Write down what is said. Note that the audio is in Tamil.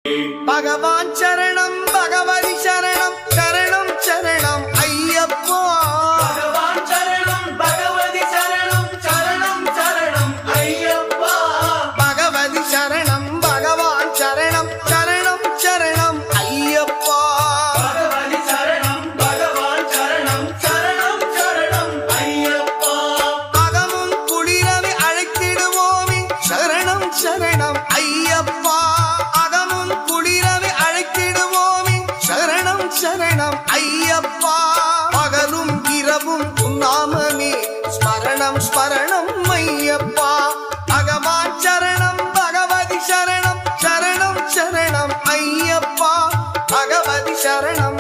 பகவான் சரணம் பகவதி சரணம் சரணம் சரணம் ஐயப்பா. பகவான் சரணம் பகவதி சரணம் சரணம் சரணம் ஐயப்பா. பகவதி சரணம் பகவான் சரணம் சரணம் சரணம் ஐயப்பா. பகவதி சரணம் பகவான் சரணம் சரணம் சரணம் ஐயப்பா. அகமும் குளிரவி அழைத்திடுவோமே சரணம் சரணம் ஐயப்பா. அகமும் குளிரவி அழைத்திடுவோமே சரணம் சரணம் ஐயப்பா. பகலும் இரவும் உன்னாமமே ஸ்மரணம் ஸ்மரணம் ஐயப்பா. பகவான் சரணம் பகவதி சரணம் சரணம் சரணம் ஐயப்பா. பகவதி சரணம்